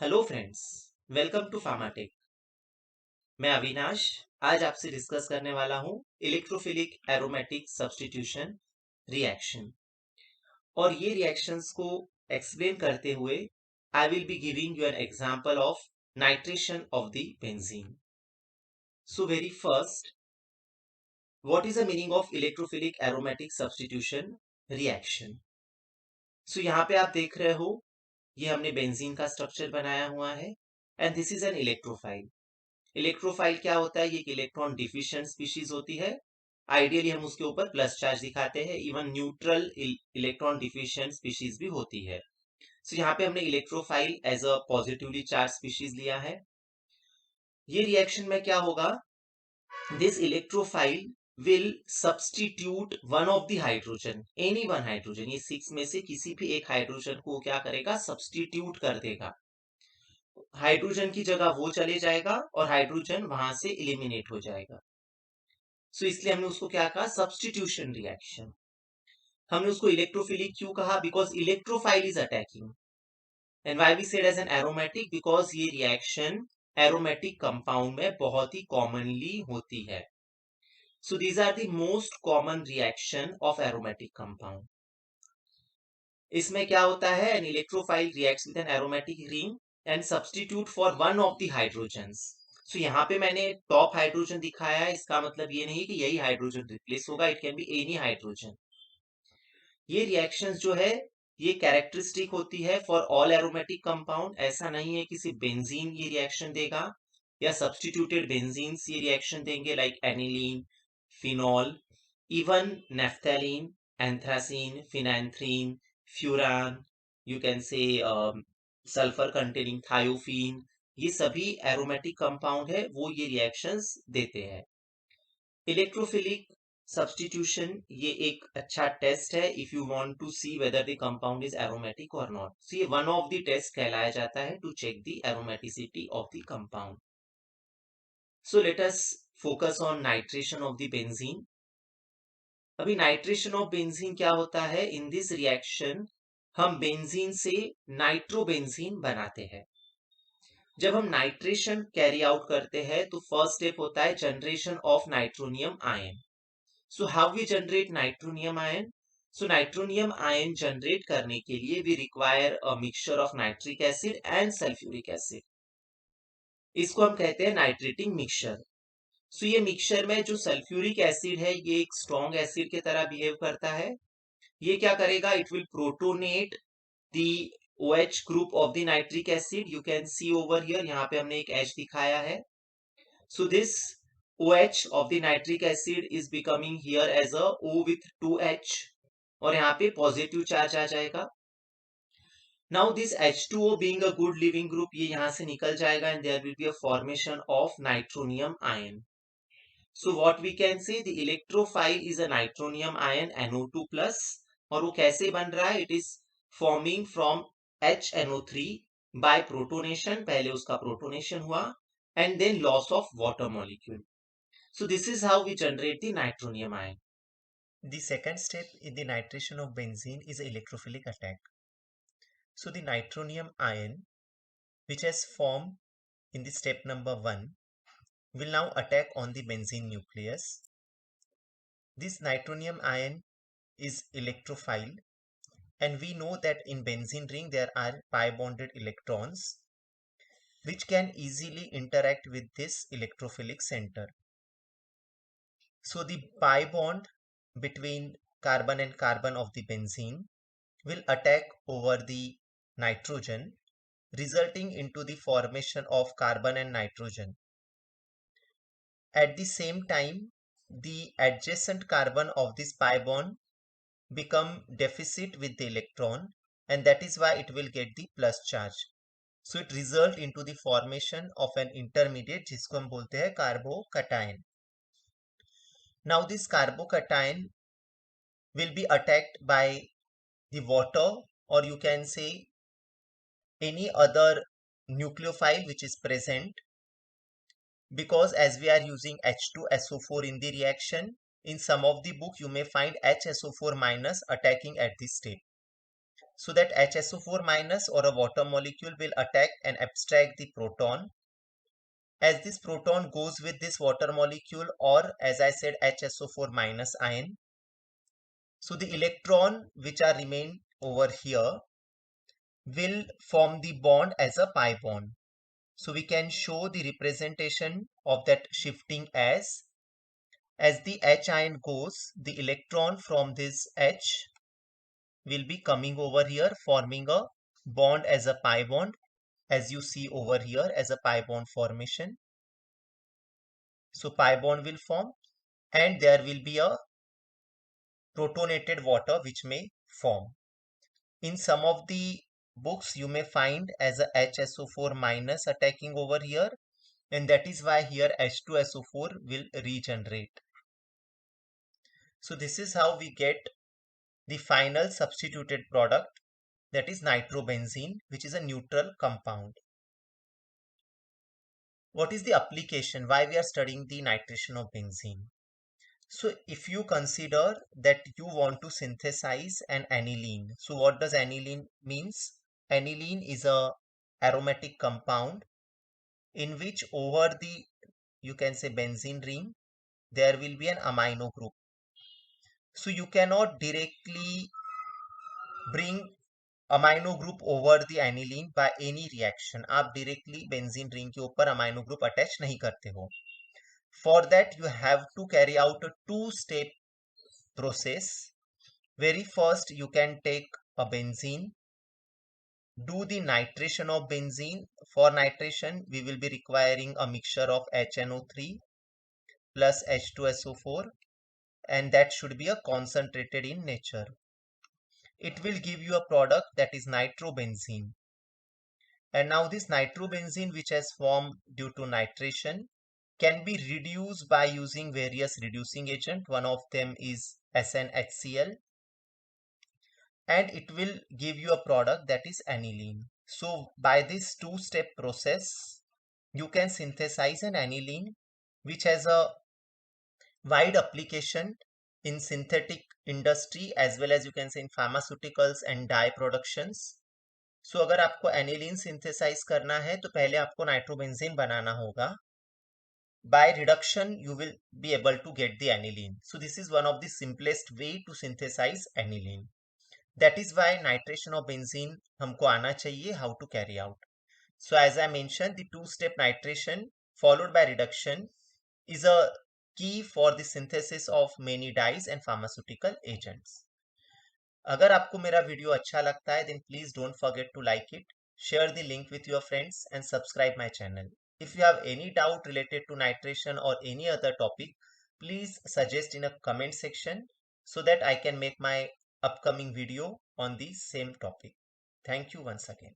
Hello friends, welcome to Pharmatech. मैं अविनाश आज आपसे डिस्कस करने वाला हूँ इलेक्ट्रोफिलिक एरोमेटिक सब्स्टिट्यूशन रिएक्शन। और ये रिएक्शंस को एक्सप्लेन करते हुए I will be giving you an example of nitration of the benzene. So very first, what is the meaning of electrophilic aromatic substitution reaction? So यहाँ पे आप देख रहे हो, ये हमने बेंजीन का स्ट्रक्चर बनाया हुआ है and this is an electrophile. Electrophile क्या होता है? ये एक इलेक्ट्रॉन डिफिशिएंट स्पीशीज होती है। आइडियली हम उसके ऊपर प्लस चार्ज दिखाते हैं। Even neutral electron deficient species भी होती है। सो यहाँ पे हमने electrophile as a positively charged species लिया है। ये रिएक्शन में क्या होगा? This electrophile will substitute one of the hydrogen, any one hydrogen, ये 6 में से किसी भी एक हाइड्रोजन को क्या करेगा? सब्सटीट्यूट कर देगा। हाइड्रोजन की जगह वो चले जाएगा और हाइड्रोजन वहां से इलिमिनेट हो जाएगा। सो इसलिए हमने उसको क्या कहा? Substitution reaction. हमने उसको इलेक्ट्रोफिलिक क्यों कहा? Because electrophile is attacking. And why we said as an aromatic? Because ये रिएक्शन एरोमेटिक कंपाउंड में बहुत ही कॉमनली होती है। So these are the most common reaction of aromatic compound. इसमें क्या होता है? An electrophile reacts with an aromatic ring and substitute for one of the hydrogens. So यहाँ पे मैंने टॉप हाइड्रोजन दिखाया है, इसका मतलब ये नहीं कि यही हाइड्रोजन रिप्लेस होगा, it can be any hydrogen. ये रिएक्शंस जो है ये कैरेक्टरिस्टिक होती है फॉर ऑल एरोमेटिक कंपाउंड। ऐसा नहीं है कि सिर्फ बेंजीन ये रिएक्शन देगा या सब्स्टिट्यूटेड बेंजीन्स ये रिएक्शन देंगे, like aniline, phenol, even naphthalene, anthracene, phenanthrene, furan, you can say sulphur containing thiophene, ये सभी एरोमेटिक कंपाउंड है, वो ये रिएक्शंस देते हैं। इलेक्ट्रोफिलिक सब्स्टिट्यूशन ये एक अच्छा टेस्ट है if you want to see whether the compound is aromatic और नॉट। सो ये वन ऑफ द टेस्ट कहलाया जाता है to check the aromaticity of the compound. So let us focus on nitration of the benzene. अभी nitration of benzene क्या होता है? In this reaction हम बेंजीन से नाइट्रोबेंजीन बनाते हैं। जब हम नाइट्रेशन कैरी आउट करते हैं तो फर्स्ट स्टेप होता है generation of nitronium ion. So how we generate nitronium ion? So nitronium ion generate करने के लिए we require a mixture of nitric acid and sulphuric acid. इसको हम कहते हैं नाइट्रेटिंग मिक्सचर। सो ये मिक्सचर में जो सल्फ्यूरिक एसिड है ये एक स्ट्रॉन्ग एसिड की तरह बिहेव करता है। ये क्या करेगा? It will protonate the OH group of the nitric acid. You can see over here, यहाँ पे हमने एक H दिखाया है। So this OH of the nitric acid is becoming here as a O with 2H और यहाँ पे positive charge आ जाएगा। Now this H2O being a good living group ये यहाँ से निकल जाएगा and there will be a formation of nitronium ion. So what we can say, the electrophile is a nitronium ion NO2 plus और वो कैसे बन रहा है? It is forming from HNO3 by protonation, पहले उसका protonation हुआ and then loss of water molecule. So this is how we generate the nitronium ion. The second step in the nitration of benzene is electrophilic attack. So the nitronium ion, which has formed in the step number 1, will now attack on the benzene nucleus. This nitronium ion is electrophile, and we know that in benzene ring there are pi bonded electrons which can easily interact with this electrophilic center. So the pi bond between carbon and carbon of the benzene will attack over the nitrogen, resulting into the formation of carbon and nitrogen. At the same time, the adjacent carbon of this pi bond become deficit with the electron, and that is why it will get the plus charge. So it result into the formation of an intermediate जिसको हम बोलते हैं carbocation. Now this carbocation will be attacked by the water, or you can say any other nucleophile which is present, because as we are using H2SO4 in the reaction, in some of the book you may find HSO4 minus attacking at this state. so that HSO4 minus or a water molecule will attack and abstract the proton. As this proton goes with this water molecule, or as I said, HSO4 minus ion, so the electron which are remain over here will form the bond as a pi bond. So we can show the representation of that shifting as the H ion goes, the electron from this H will be coming over here forming a bond as a pi bond, as you see over here as a pi bond formation. So pi bond will form and there will be a protonated water which may form. In some of the books you may find as a HSO4 minus attacking over here, and that is why here H2SO4 will regenerate. So this is how we get the final substituted product, that is nitrobenzene, which is a neutral compound. What is the application? Why we are studying the nitration of benzene? So if you consider that you want to synthesize an aniline, so what does aniline means? Aniline is a aromatic compound in which over the, you can say, benzene ring, there will be an amino group. So you cannot directly bring amino group over the aniline by any reaction. आप directly benzene ring के ऊपर amino group attach नहीं करते हो. For that you have to carry out a 2-step process. Very first you can take a benzene, do the nitration of benzene. For nitration we will be requiring a mixture of HNO3 plus H2SO4, and that should be a concentrated in nature. It will give you a product that is nitrobenzene. And now this nitrobenzene which has formed due to nitration can be reduced by using various reducing agent. One of them is SnHCl, and it will give you a product that is aniline. So by this 2-step process you can synthesize an aniline which has a wide application in synthetic industry as well as you can say in pharmaceuticals and dye productions. So अगर आपको aniline synthesise करना है तो पहले आपको nitrobenzene बनाना होगा. By reduction you will be able to get the aniline. So this is one of the simplest way to synthesize aniline. That is why nitration of benzene हमको आना चाहिए how to carry out. So as I mentioned, the 2-step nitration followed by reduction is a key for the synthesis of many dyes and pharmaceutical agents. अगर आपको मेरा video अच्छा लगता है then please don't forget to like it, share the link with your friends and subscribe my channel. If you have any doubt related to nitration or any other topic, please suggest in a comment section so that I can make my upcoming video on the same topic. Thank you once again.